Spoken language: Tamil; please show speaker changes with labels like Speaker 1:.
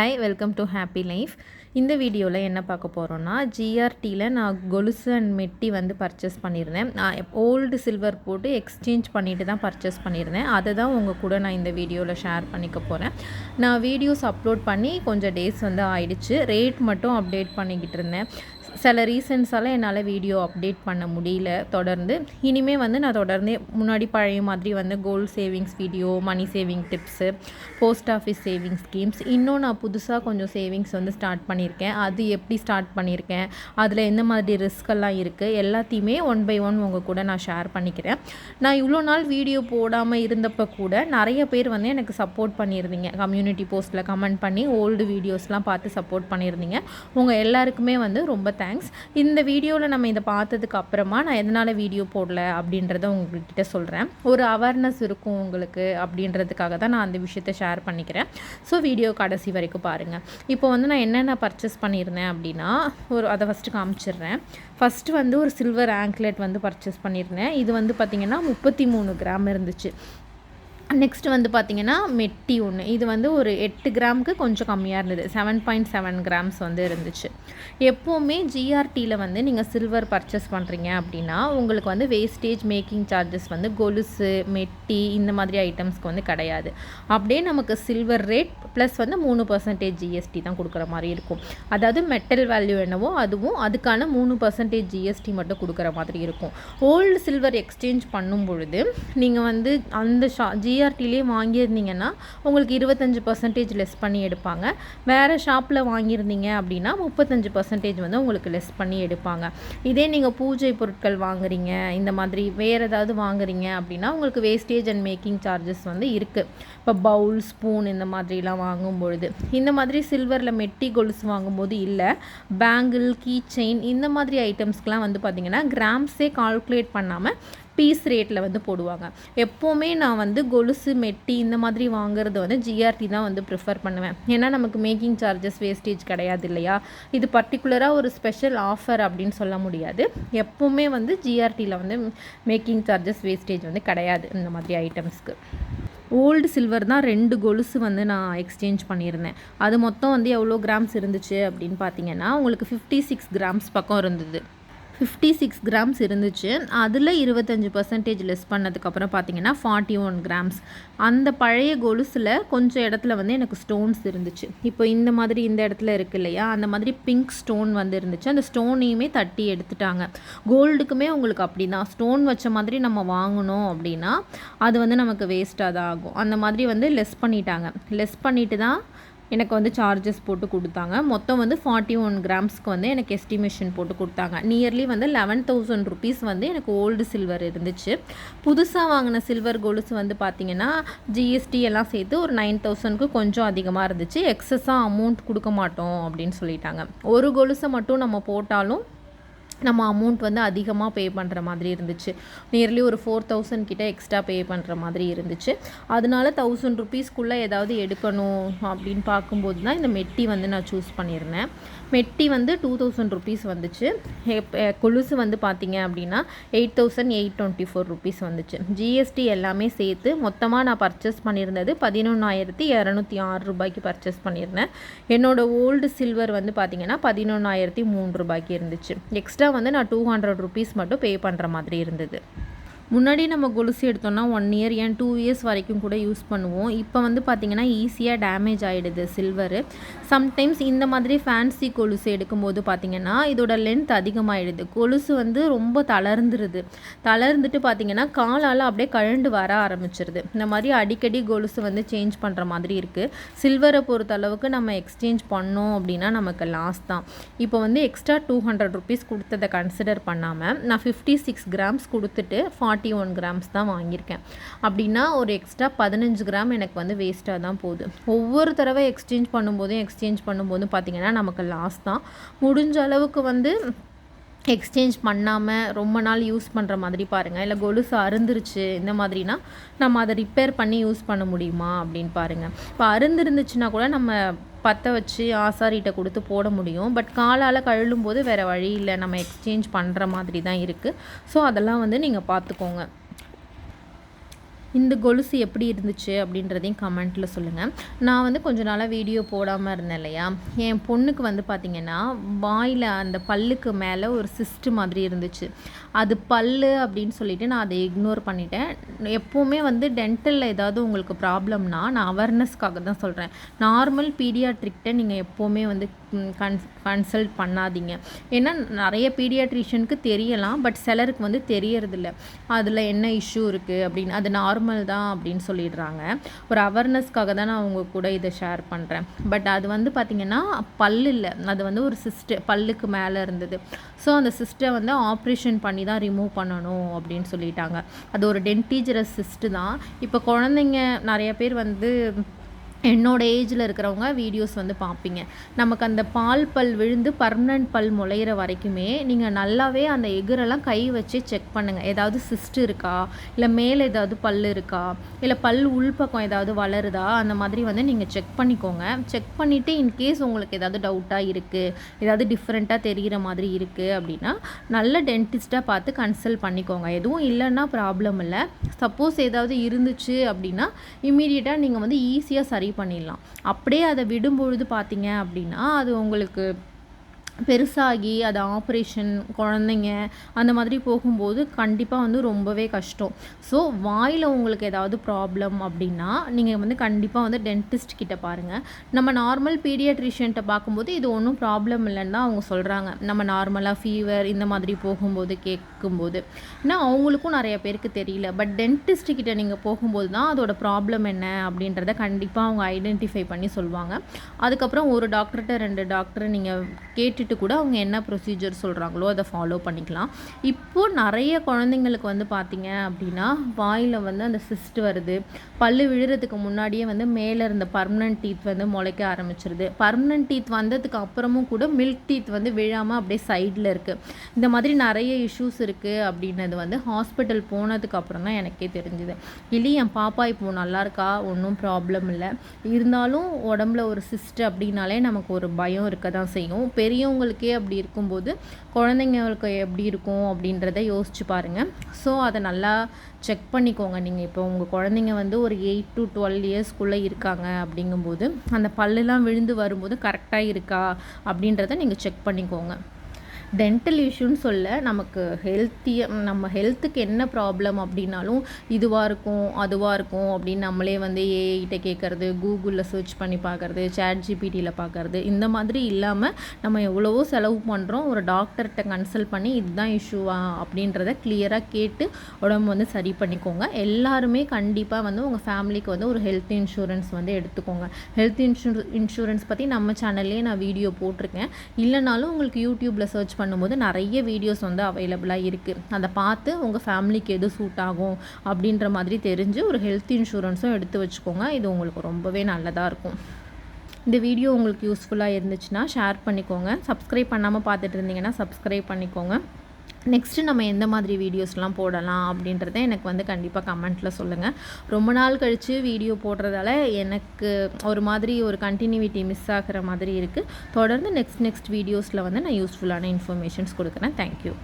Speaker 1: Hi, welcome to happy life. இந்த வீடியோவில் என்ன பார்க்க போகிறோன்னா, ஜிஆர்டியில் நான் கொலுசு அண்ட் மெட்டி வந்து பர்ச்சேஸ் பண்ணியிருந்தேன். நான் ஓல்டு சில்வர் போட்டு எக்ஸ்சேஞ்ச் பண்ணிட்டு தான் பர்ச்சேஸ் பண்ணியிருந்தேன். அதை தான் உங்கள் கூட நான் இந்த வீடியோவில் ஷேர் பண்ணிக்க போகிறேன். நான் வீடியோஸ் அப்லோட் பண்ணி கொஞ்சம் டேஸ் வந்து ஆயிடுச்சு. ரேட் மட்டும் அப்டேட் பண்ணிக்கிட்டு இருந்தேன். சில ரீசன்ஸால் என்னால் வீடியோ அப்டேட் பண்ண முடியல தொடர்ந்து. இனிமேல் வந்து நான் தொடர்ந்து முன்னாடி பழைய மாதிரி வந்து gold savings video, money saving tips, post office savings schemes, இன்னும் நான் புதுசாக கொஞ்சம் சேவிங்ஸ் வந்து ஸ்டார்ட் பண்ணியிருக்கேன். அது எப்படி ஸ்டார்ட் பண்ணியிருக்கேன், அதில் எந்த மாதிரி ரிஸ்கெல்லாம் இருக்குது, எல்லாத்தையுமே ஒன் பை ஒன் உங்கள் கூட நான் ஷேர் பண்ணிக்கிறேன். நான் இவ்வளோ நாள் வீடியோ போடாமல் இருந்தப்போ கூட நிறைய பேர் வந்து எனக்கு சப்போர்ட் பண்ணியிருந்தீங்க. கம்யூனிட்டி போஸ்ட்டில் கமெண்ட் பண்ணி ஓல்டு வீடியோஸ்லாம் பார்த்து சப்போர்ட் பண்ணியிருந்தீங்க. உங்கள் எல்லாருக்குமே வந்து ரொம்ப தேங்க்ஸ். இந்த வீடியோவில் நம்ம இதை பார்த்ததுக்கு அப்புறமா நான் எதனால் வீடியோ போடல அப்படின்றத உங்கள்கிட்ட சொல்கிறேன். ஒரு அவேர்னஸ் இருக்கும் உங்களுக்கு அப்படின்றதுக்காக தான் நான் அந்த விஷயத்தை ஷேர் பண்ணிக்கிறேன். ஸோ வீடியோ கடைசி வரைக்கும் பாருங்கள். இப்போ வந்து நான் என்னென்ன பர்ச்சேஸ் பண்ணியிருந்தேன் அப்படின்னா, அதை ஃபஸ்ட்டு காமிச்சிடுறேன். ஃபஸ்ட்டு வந்து ஒரு சில்வர் ஆங்க்லெட் வந்து பர்ச்சேஸ் பண்ணியிருந்தேன். இது வந்து பார்த்திங்கன்னா 33 கிராம் இருந்துச்சு. நெக்ஸ்ட் வந்து பார்த்திங்கன்னா மெட்டி ஒன்று. இது வந்து ஒரு 8 கிராமுக்கு கொஞ்சம் கம்மியாக இருந்தது. 7.7 கிராம்ஸ் வந்து இருந்துச்சு. எப்போவுமே ஜிஆர்டியில் வந்து நீங்கள் சில்வர் பர்ச்சேஸ் பண்ணுறீங்க அப்படின்னா உங்களுக்கு வந்து வேஸ்டேஜ் மேக்கிங் சார்ஜஸ் வந்து கொலுசு, மெட்டி இந்த மாதிரி ஐட்டம்ஸ்க்கு வந்து கிடையாது. அப்படியே நமக்கு சில்வர் ரேட் ப்ளஸ் வந்து 3% ஜிஎஸ்டி தான் கொடுக்குற மாதிரி இருக்கும். அதாவது மெட்டல் வேல்யூ என்னவோ அதுவும் அதுக்கான 3% ஜிஎஸ்டி மட்டும் கொடுக்குற மாதிரி இருக்கும். ஓல்டு சில்வர் எக்ஸ்சேஞ்ச் பண்ணும் பொழுது நீங்கள் வந்து அந்த ஜிஆர்டிலே வாங்கியிருந்தீங்கன்னா உங்களுக்கு 25% லெஸ் பண்ணி எடுப்பாங்க. வேறு ஷாப்பில் வாங்கியிருந்தீங்க அப்படின்னா 35% வந்து உங்களுக்கு லெஸ் பண்ணி எடுப்பாங்க. இதே நீங்கள் பூஜை பொருட்கள் வாங்குறீங்க, இந்த மாதிரி வேறு ஏதாவது வாங்குறீங்க அப்படின்னா உங்களுக்கு வேஸ்டேஜ் அண்ட் மேக்கிங் சார்ஜஸ் வந்து இருக்குது. இப்போ பவுல், ஸ்பூன் இந்த மாதிரிலாம் வாங்கும்பொழுது, இந்த மாதிரி சில்வரில் மெட்டி கொலுசு வாங்கும்போது இல்லை. பேங்கிள், கீ செயின் இந்த மாதிரி ஐட்டம்ஸ்க்கெலாம் வந்து பார்த்திங்கன்னா கிராம்ஸே கால்குலேட் பண்ணாமல் பீஸ் ரேட்டில் வந்து போடுவாங்க. எப்போவுமே நான் வந்து கொலுசு, மெட்டி இந்த மாதிரி வாங்குறது வந்து ஜிஆர்டி தான் வந்து ப்ரிஃபர் பண்ணுவேன். ஏன்னா நமக்கு மேக்கிங் சார்ஜஸ் வேஸ்டேஜ் கிடையாது இல்லையா. இது பர்டிகுலராக ஒரு ஸ்பெஷல் ஆஃபர் அப்படின்னு சொல்ல முடியாது. எப்போவுமே வந்து ஜிஆர்டியில் வந்து மேக்கிங் சார்ஜஸ் வேஸ்டேஜ் வந்து கிடையாது இந்த மாதிரி ஐட்டம்ஸ்க்கு. ஓல்டு சில்வர் தான் 2 கொலுசு வந்து நான் எக்ஸ்சேஞ்ச் பண்ணியிருந்தேன். அது மொத்தம் வந்து எவ்வளோ கிராம்ஸ் இருந்துச்சு அப்படின்னு பார்த்தீங்கன்னா உங்களுக்கு 56 கிராம்ஸ் பக்கம் இருந்தது. 56 கிராம்ஸ் இருந்துச்சு. அதில் 25% லெஸ் பண்ணதுக்கப்புறம் பார்த்தீங்கன்னா 41 கிராம்ஸ். அந்த பழைய கொலுசில் கொஞ்சம் இடத்துல வந்து எனக்கு ஸ்டோன்ஸ் இருந்துச்சு. இப்போ இந்த மாதிரி இந்த இடத்துல இருக்குது இல்லையா, அந்த மாதிரி பிங்க் ஸ்டோன் வந்து இருந்துச்சு. அந்த ஸ்டோனையுமே தட்டி எடுத்துட்டாங்க. கோல்டுக்குமே உங்களுக்கு அப்படி தான், ஸ்டோன் வச்ச மாதிரி நம்ம வாங்கணும் அப்படின்னா அது வந்து நமக்கு வேஸ்ட்டாக தான் ஆகும். அந்த மாதிரி வந்து லெஸ் பண்ணிட்டாங்க. லெஸ் பண்ணிட்டு தான் எனக்கு வந்து சார்ஜஸ் போட்டு கொடுத்தாங்க. மொத்தம் வந்து 41 கிராம்ஸ்க்கு வந்து எனக்கு எஸ்டிமேஷன் போட்டு கொடுத்தாங்க. நியர்லி வந்து 11,000 ருபீஸ் வந்து எனக்கு ஓல்டு சில்வர் இருந்துச்சு. புதுசாக வாங்கின சில்வர் கொலுசு வந்து பார்த்திங்கன்னா ஜிஎஸ்டி எல்லாம் சேர்த்து ஒரு 9,000க்கு கொஞ்சம் அதிகமாக இருந்துச்சு. எக்ஸஸாக அமௌண்ட் கொடுக்க மாட்டோம் அப்படின்னு சொல்லிட்டாங்க. ஒரு கொலுசை மட்டும் நம்ம போட்டாலும் நம்ம அமௌண்ட் வந்து அதிகமாக பே பண்ணுற மாதிரி இருந்துச்சு. நியர்லி ஒரு 4,000 கிட்ட எக்ஸ்ட்ரா பே பண்ணுற மாதிரி இருந்துச்சு. அதனால 1,000 ருபீஸ்க்குள்ளே ஏதாவது எடுக்கணும் அப்படின்னு பார்க்கும்போது தான் இந்த மெட்டி வந்து நான் சூஸ் பண்ணியிருந்தேன். மெட்டி வந்து 2,000 ருபீஸ் வந்துச்சு. கொலுசு வந்து பார்த்திங்க அப்படின்னா 8,824 ருபீஸ் வந்துச்சு. ஜிஎஸ்டி எல்லாமே சேர்த்து மொத்தமாக நான் பர்ச்சேஸ் பண்ணியிருந்தது 11,206 ரூபாய்க்கு பர்ச்சேஸ் பண்ணியிருந்தேன். என்னோடய ஓல்டு சில்வர் வந்து பார்த்திங்கன்னா 11,003 ரூபாய்க்கு இருந்துச்சு. எக்ஸ்ட்ரா வந்து நான் 200 ருபீஸ் மட்டும் பே பண்ணுற மாதிரி இருந்தது. முன்னாடி நம்ம கொலுசு எடுத்தோம்னா 1 இயர் ஏன் 2 இயர்ஸ் வரைக்கும் கூட யூஸ் பண்ணுவோம். இப்போ வந்து பார்த்திங்கன்னா ஈஸியாக டேமேஜ் ஆகிடுது சில்வரு. சம்டைம்ஸ் இந்த மாதிரி ஃபேன்சி கொலுசு எடுக்கும்போது பார்த்திங்கன்னா இதோட லென்த் அதிகமாகிடுது. கொலுசு வந்து ரொம்ப தளர்ந்துட்டு பார்த்திங்கன்னா காலால் அப்படியே கழண்டு வர ஆரம்பிச்சிருது. இந்த மாதிரி அடிக்கடி கொலுசு வந்து சேஞ்ச் பண்ணுற மாதிரி இருக்குது. சில்வரை பொறுத்த அளவுக்கு நம்ம எக்ஸ்சேஞ்ச் பண்ணோம் அப்படின்னா நமக்கு லாஸ் தான். இப்போ வந்து எக்ஸ்ட்ரா 200 ருபீஸ் கொடுத்ததை கன்சிடர் பண்ணாமல் நான் 56 கிராம்ஸ் கொடுத்துட்டு 41 கிராம்ஸ் தான் வாங்கியிருக்கேன். அப்படின்னா ஒரு எக்ஸ்ட்ரா 15 கிராம் எனக்கு வந்து வேஸ்ட்டாக தான் போகுது. ஒவ்வொரு தடவை எக்ஸ்சேஞ்ச் பண்ணும்போதும் பார்த்திங்கன்னா நமக்கு லாஸ் தான். முடிஞ்ச அளவுக்கு வந்து எக்ஸ்சேஞ்ச் பண்ணாமல் ரொம்ப நாள் யூஸ் பண்ணுற மாதிரி பாருங்கள். இல்லை கொலுசு அருந்துருச்சு இந்த மாதிரினா நம்ம அதை ரிப்பேர் பண்ணி யூஸ் பண்ண முடியுமா அப்படின்னு பாருங்கள். இப்போ அருந்துருந்துச்சுன்னா கூட நம்ம பற்ற வச்சு ஆசாரிகிட்ட கொடுத்து போட முடியும். பட் காலால் கழுலும் போது வேறு வழி இல்லை, நம்ம எக்ஸ்சேஞ்ச் பண்ணுற மாதிரி தான் இருக்குது. ஸோ அதெல்லாம் வந்து நீங்கள் பார்த்துக்கோங்க. இந்த கொலுசு எப்படி இருந்துச்சு அப்படின்றதையும் கமெண்ட்டில் சொல்லுங்கள். நான் வந்து கொஞ்ச நாளாக வீடியோ போடாமல் இருந்தேன் இல்லையா, என் பொண்ணுக்கு வந்து பார்த்திங்கன்னா வாயில் அந்த பல்லுக்கு மேலே ஒரு சிஸ்ட் மாதிரி இருந்துச்சு. அது பல்லு அப்படின்னு சொல்லிட்டு நான் அதை இக்னோர் பண்ணிட்டேன். எப்போவுமே வந்து டென்டலில் ஏதாவது உங்களுக்கு ப்ராப்ளம்னா நான் அவேர்னஸ்க்காக தான் சொல்கிறேன். நார்மல் பீடியாட்ரிக்கிட்ட நீங்கள் எப்போவுமே வந்து கன்சல்ட் பண்ணாதீங்க. ஏன்னா நிறைய பீடியாட்ரிஷியனுக்கு தெரியலாம், பட் சிலருக்கு வந்து தெரியறதில்ல அதில் என்ன இஷ்யூ இருக்குது அப்படின்னு. அது நார்மல் தான் அப்படின்னு சொல்லிடுறாங்க. ஒரு அவேர்னஸ்க்காக தான் நான் உங்கள் கூட இதை ஷேர் பண்ணுறேன். பட் அது வந்து பார்த்திங்கன்னா பல்லு இல்லை, அது வந்து ஒரு சிஸ்ட்டு பல்லுக்கு மேலே இருந்தது. ஸோ அந்த சிஸ்ட்டை வந்து ஆப்ரேஷன் பண்ணி தான் ரிமூவ் பண்ணணும் அப்படின்னு சொல்லிட்டாங்க. அது ஒரு டென்டிஜரஸ் சிஸ்ட்டு தான். இப்போ குழந்தைங்க நிறைய பேர் வந்து என்னோட ஏஜில் இருக்கிறவங்க வீடியோஸ் வந்து பார்ப்பீங்க. நமக்கு அந்த பால் பல் விழுந்து பர்மனன்ட் பல் முளையிற வரைக்குமே நீங்கள் நல்லாவே அந்த எகுரெல்லாம் கை வச்சு செக் பண்ணுங்கள். ஏதாவது சிஸ்ட் இருக்கா, இல்லை மேலே ஏதாவது பல் இருக்கா, இல்லை பல் உள்பக்கம் ஏதாவது வளருதா, அந்த மாதிரி வந்து நீங்கள் செக் பண்ணிக்கோங்க. செக் பண்ணிவிட்டு இன்கேஸ் உங்களுக்கு ஏதாவது டவுட்டாக இருக்குது, ஏதாவது டிஃப்ரெண்ட்டாக தெரிகிற மாதிரி இருக்குது அப்படின்னா நல்ல டென்டிஸ்ட்டாக பார்த்து கன்சல்ட் பண்ணிக்கோங்க. எதுவும் இல்லைன்னா ப்ராப்ளம் இல்லை. சப்போஸ் ஏதாவது இருந்துச்சு அப்படின்னா இம்மீடியட்டாக நீங்கள் வந்து ஈஸியாக சரி பண்ணிடலாம். அப்படியே அதை விடும்பொழுது பார்த்தீங்க அப்படின்னா அது உங்களுக்கு பெருசாகி அது ஆப்ரேஷன் குழந்தைங்க அந்த மாதிரி போகும்போது கண்டிப்பாக வந்து ரொம்பவே கஷ்டம். ஸோ வாயில் உங்களுக்கு ஏதாவது ப்ராப்ளம் அப்படின்னா நீங்கள் வந்து கண்டிப்பாக வந்து டென்டிஸ்ட் கிட்ட பாருங்கள். நம்ம நார்மல் பீடியாட்ரிஷியன்ட்ட பார்க்கும்போது இது ஒன்றும் ப்ராப்ளம் இல்லைன்னு தான் அவங்க சொல்கிறாங்க. நம்ம நார்மலாக ஃபீவர் இந்த மாதிரி போகும்போது கேட்கும்போது ஏன்னா அவங்களுக்கும் நிறைய பேருக்கு தெரியல. பட் டென்டிஸ்ட் கிட்ட நீங்கள் போகும்போது தான் அதோட ப்ராப்ளம் என்ன அப்படின்றத கண்டிப்பாக அவங்க ஐடென்டிஃபை பண்ணி சொல்லுவாங்க. அதுக்கப்புறம் ஒரு டாக்டர்கிட்ட 2 டாக்டரை நீங்கள் கேட்டு கூட அவங்க என்ன ப்ரொசீஜர் சொல்கிறாங்களோ அதை ஃபாலோ பண்ணிக்கலாம். இப்போது நிறைய குழந்தைங்களுக்கு வந்து பார்த்திங்க அப்படின்னா வாயில் வந்து அந்த சிஸ்ட் வருது. பல்லு விழுறதுக்கு முன்னாடியே வந்து மேலே இருந்த பர்மனன்ட் டீத் வந்து முளைக்க ஆரம்பிச்சிருது. பர்மனன்ட் டீத் வந்ததுக்கு அப்புறமும் கூட மில்க் டீத் வந்து விழாமல் அப்படியே சைடில் இருக்குது. இந்த மாதிரி நிறைய இஷ்யூஸ் இருக்குது அப்படின்னது வந்து ஹாஸ்பிட்டல் போனதுக்கு அப்புறம் தான் எனக்கே தெரிஞ்சுது. இல்லை என் பாப்பா இப்போது நல்லா இருக்கா, ஒன்றும் ப்ராப்ளம் இல்லை. இருந்தாலும் உடம்புல ஒரு சிஸ்ட் அப்படின்னாலே நமக்கு ஒரு பயம் இருக்க தான் செய்யும். பெரியவங்களுக்கே அப்படி இருக்கும்போது குழந்தைங்களுக்கு எப்படி இருக்கும் அப்படின்றத யோசிச்சு பாருங்கள். ஸோ அதை நல்லா செக் பண்ணிக்கோங்க. நீங்கள் இப்போ உங்கள் குழந்தைங்க வந்து ஒரு 8 to 12 இயர்ஸ்க்குள்ளே இருக்காங்க அப்படிங்கும்போது அந்த பல்லெல்லாம் விழுந்து வரும்போது கரெக்டாக இருக்கா அப்படின்றத நீங்கள் செக் பண்ணிக்கோங்க. டென்டல் இஷ்யூன்னு சொல்ல நமக்கு நம்ம ஹெல்த்துக்கு என்ன ப்ராப்ளம் அப்படின்னாலும் இதுவாக இருக்கும் அதுவாக இருக்கும் அப்படின்னு நம்மளே வந்து ஏஐகிட்ட கேட்குறது, கூகுளில் சர்ச் பண்ணி பார்க்குறது, ChatGPTயில் பார்க்குறது, இந்த மாதிரி இல்லாமல் நம்ம எவ்வளவோ செலவு பண்ணுறோம். ஒரு டாக்டர்கிட்ட கன்சல்ட் பண்ணி இதுதான் இஷ்யூவா அப்படின்றத கிளியராக கேட்டு உடம்பு வந்து சரி பண்ணிக்கோங்க. எல்லாருமே கண்டிப்பாக வந்து உங்கள் ஃபேமிலிக்கு வந்து ஒரு ஹெல்த் இன்சூரன்ஸ் வந்து எடுத்துக்கோங்க. ஹெல்த் இன்சூரன்ஸ் பற்றி நம்ம சேனல்லே நான் வீடியோ போட்டிருக்கேன். இல்லைனாலும் உங்களுக்கு யூடியூப்பில் சர்ச் பண்ணும்போது நிறைய வீடியோஸ் வந்து அவைலபிளாக இருக்குது. அதை பார்த்து உங்கள் ஃபேமிலிக்கு எது சூட் ஆகும் அப்படின்ற மாதிரி தெரிஞ்சு ஒரு ஹெல்த் இன்சூரன்ஸும் எடுத்து வச்சுக்கோங்க. இது உங்களுக்கு ரொம்பவே நல்லதாக இருக்கும். இந்த வீடியோ உங்களுக்கு யூஸ்ஃபுல்லாக இருந்துச்சுன்னா ஷேர் பண்ணிக்கோங்க. சப்ஸ்கிரைப் பண்ணாமல் பார்த்துட்டு இருந்தீங்கன்னா சப்ஸ்கிரைப் பண்ணிக்கோங்க. நெக்ஸ்ட்டு நம்ம எந்த மாதிரி வீடியோஸ்லாம் போடலாம் அப்படின்றத எனக்கு வந்து கண்டிப்பாக கமெண்ட்டில் சொல்லுங்கள். ரொம்ப நாள் கழித்து வீடியோ போடுறதால எனக்கு ஒரு மாதிரி ஒரு கண்டினியூட்டி மிஸ் ஆகிற மாதிரி இருக்குது. தொடர்ந்து நெக்ஸ்ட் வீடியோஸில் வந்து நான் யூஸ்ஃபுல்லான இன்ஃபர்மேஷன்ஸ் கொடுக்குறேன். தேங்க்யூ.